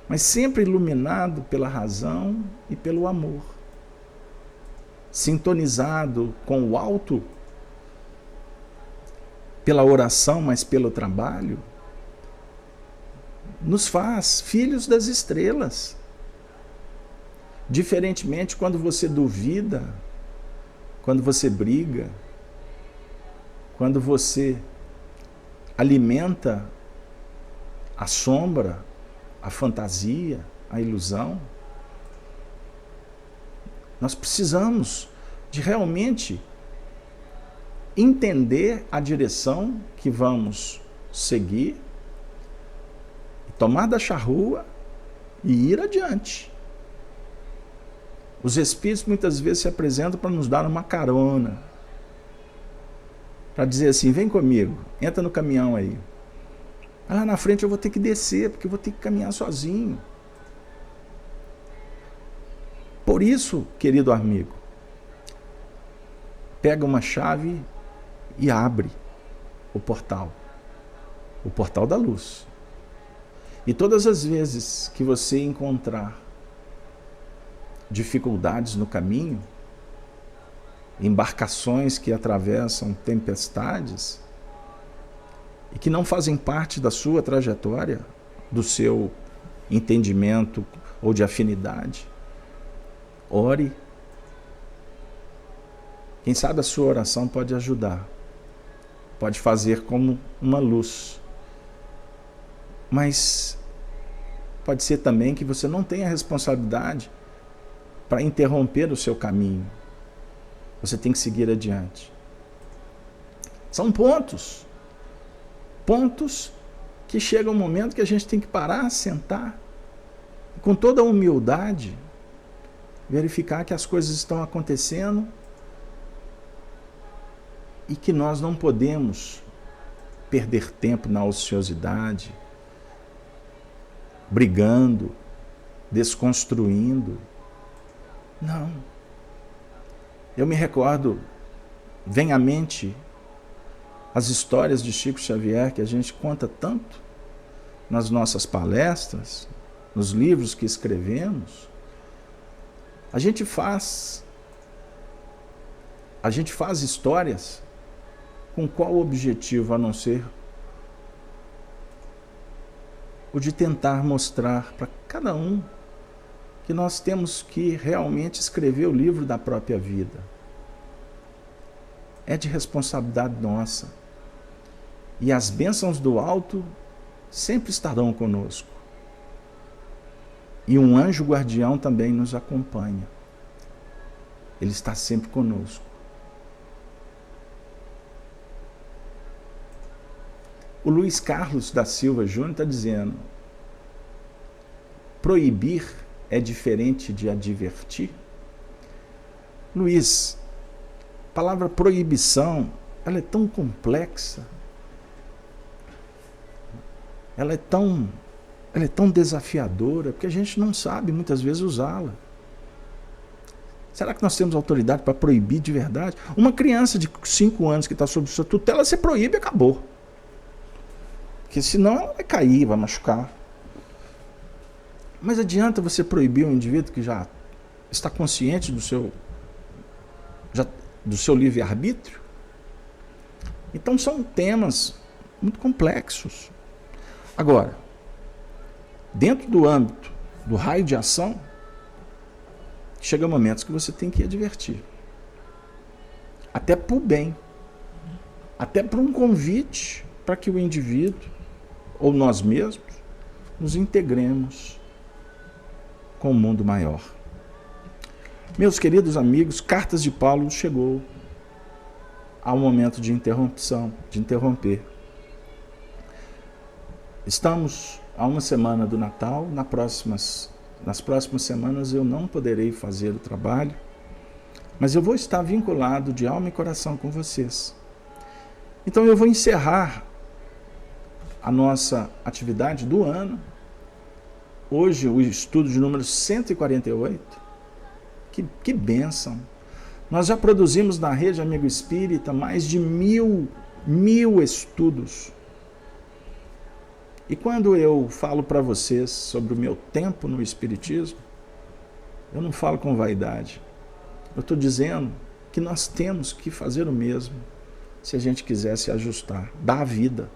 [SPEAKER 1] mas sempre iluminado pela razão e pelo amor. Sintonizado com o alto, pela oração, mas pelo trabalho, nos faz filhos das estrelas. Diferentemente, quando você duvida, quando você briga, quando você alimenta a sombra, a fantasia, a ilusão, nós precisamos de realmente entender a direção que vamos seguir, tomar da charrua e ir adiante. Os espíritos muitas vezes se apresentam para nos dar uma carona, para dizer assim: vem comigo, entra no caminhão aí. Lá na frente eu vou ter que descer, porque eu vou ter que caminhar sozinho. Por isso, querido amigo, pega uma chave e abre o portal da luz. E todas as vezes que você encontrar dificuldades no caminho, embarcações que atravessam tempestades e que não fazem parte da sua trajetória, do seu entendimento ou de afinidade, ore. Quem sabe a sua oração pode ajudar, pode fazer como uma luz. Mas pode ser também que você não tenha responsabilidade para interromper o seu caminho. Você tem que seguir adiante. São pontos que chega um momento que a gente tem que parar, sentar, com toda a humildade, verificar que as coisas estão acontecendo e que nós não podemos perder tempo na ociosidade, brigando, desconstruindo. Não. Eu me recordo, vem à mente as histórias de Chico Xavier que a gente conta tanto nas nossas palestras, nos livros que escrevemos. A gente faz histórias com qual objetivo, a não ser o de tentar mostrar para cada um que nós temos que realmente escrever o livro da própria vida. É de responsabilidade nossa. E as bênçãos do alto sempre estarão conosco. E um anjo guardião também nos acompanha. Ele está sempre conosco. O Luiz Carlos da Silva Júnior está dizendo: proibir é diferente de advertir? Luiz, a palavra proibição, ela é tão complexa, ela é tão desafiadora, porque a gente não sabe muitas vezes usá-la. Será que nós temos autoridade para proibir de verdade? Uma criança de 5 anos que está sob sua tutela, você proíbe e acabou. Porque senão ela vai cair, vai machucar. Mas adianta você proibir um indivíduo que já está consciente do seu livre-arbítrio? Então são temas muito complexos. Agora, dentro do âmbito do raio de ação, chega momentos que você tem que advertir. Até para o bem. Até para um convite para que o indivíduo, ou nós mesmos, nos integremos com o mundo maior. Meus queridos amigos, Cartas de Paulo chegou ao momento de interrupção, de interromper. Estamos a uma semana do Natal, nas próximas semanas eu não poderei fazer o trabalho, mas eu vou estar vinculado de alma e coração com vocês. Então eu vou encerrar a nossa atividade do ano, hoje o estudo de número 148, que bênção! Nós já produzimos na Rede Amigo Espírita mais de mil estudos. E quando eu falo para vocês sobre o meu tempo no Espiritismo, eu não falo com vaidade. Eu estou dizendo que nós temos que fazer o mesmo se a gente quiser se ajustar. Dá a vida.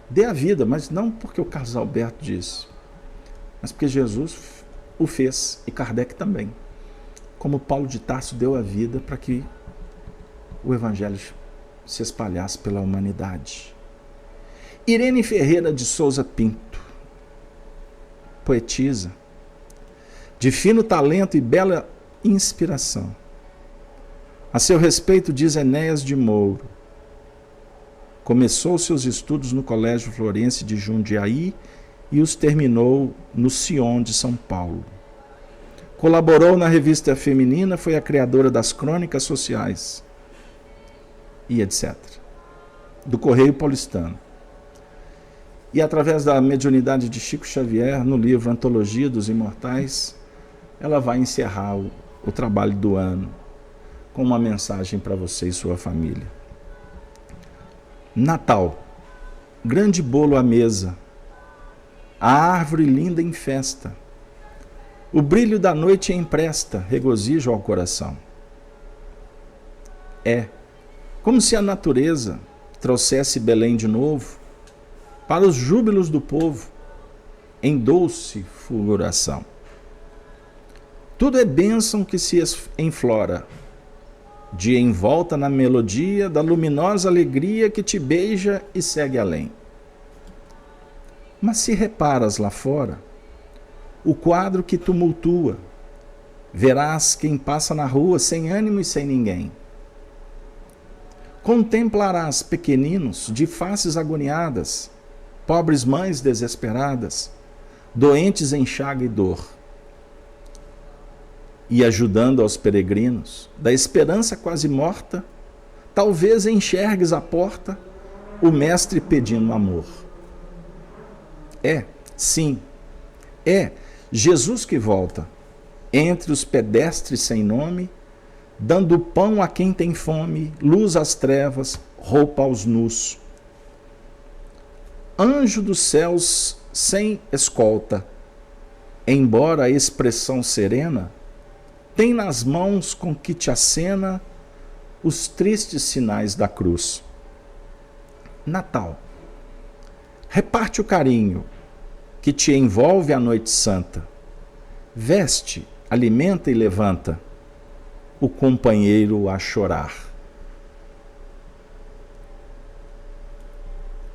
[SPEAKER 1] Dê a vida, mas não porque o Carlos Alberto disse, mas porque Jesus o fez e Kardec também. Como Paulo de Tarso deu a vida para que o Evangelho se espalhasse pela humanidade. Irene Ferreira de Souza Pinto, poetisa, de fino talento e bela inspiração. A seu respeito diz Enéas de Mouro. Começou seus estudos no Colégio Florense de Jundiaí e os terminou no Sion de São Paulo. Colaborou na revista feminina, foi a criadora das crônicas sociais e etc. Do Correio Paulistano. E através da mediunidade de Chico Xavier, no livro Antologia dos Imortais, ela vai encerrar o trabalho do ano com uma mensagem para você e sua família. Natal. Grande bolo à mesa. A árvore linda em festa. O brilho da noite empresta regozijo ao coração. É como se a natureza trouxesse Belém de novo para os júbilos do povo em doce fulguração. Tudo é bênção que se enflora, de envolta na melodia da luminosa alegria que te beija e segue além. Mas se reparas lá fora, o quadro que tumultua, verás quem passa na rua sem ânimo e sem ninguém. Contemplarás pequeninos de faces agoniadas, pobres mães desesperadas, doentes em chaga e dor. E ajudando aos peregrinos, da esperança quase morta, talvez enxergues à porta o mestre pedindo amor. Sim, Jesus que volta, entre os pedestres sem nome, dando pão a quem tem fome, luz às trevas, roupa aos nus. Anjo dos céus sem escolta, embora a expressão serena, tem nas mãos com que te acena os tristes sinais da cruz. Natal. Reparte o carinho que te envolve a noite santa. Veste, alimenta e levanta o companheiro a chorar.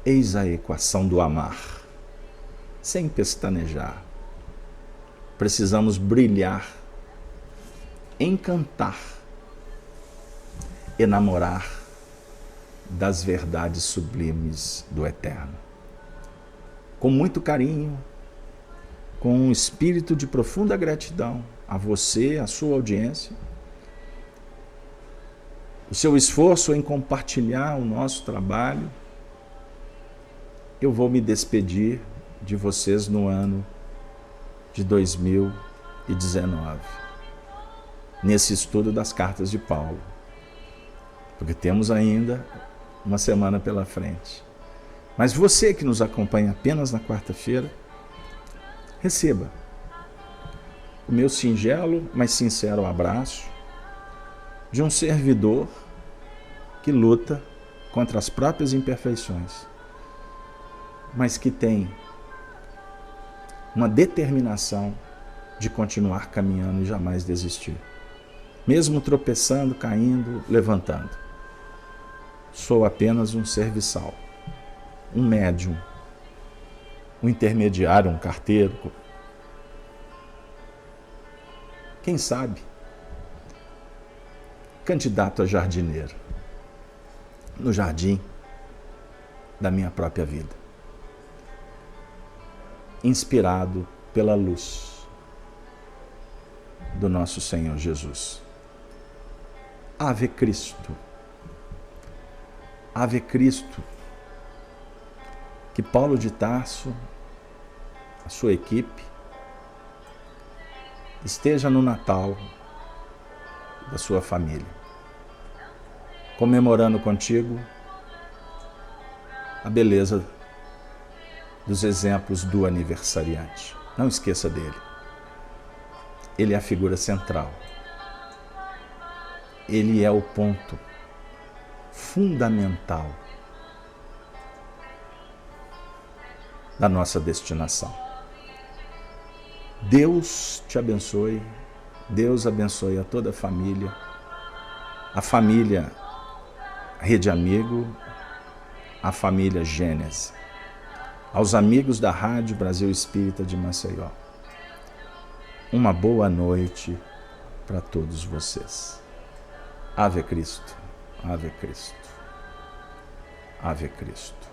[SPEAKER 1] Eis a equação do amar, sem pestanejar. Precisamos brilhar, encantar, enamorar das verdades sublimes do Eterno. Com muito carinho, com um espírito de profunda gratidão a você, a sua audiência, o seu esforço em compartilhar o nosso trabalho, eu vou me despedir de vocês no ano de 2019, nesse estudo das cartas de Paulo, porque temos ainda uma semana pela frente. Mas você que nos acompanha apenas na quarta-feira, receba o meu singelo, mas sincero abraço de um servidor que luta contra as próprias imperfeições, mas que tem uma determinação de continuar caminhando e jamais desistir. Mesmo tropeçando, caindo, levantando. Sou apenas um serviçal. um médium, um intermediário, um carteiro. Quem sabe? Candidato a jardineiro, no jardim da minha própria vida, inspirado pela luz do nosso Senhor Jesus. Ave Cristo, Ave Cristo, que Paulo de Tarso, a sua equipe, esteja no Natal da sua família, comemorando contigo a beleza dos exemplos do aniversariante. Não esqueça dele. Ele é a figura central. Ele é o ponto fundamental da nossa destinação. Deus te abençoe. Deus abençoe a toda a família Rede Amigo, a família Gênese, aos amigos da Rádio Brasil Espírita de Maceió. Uma boa noite para todos vocês. Ave Cristo, Ave Cristo, Ave Cristo.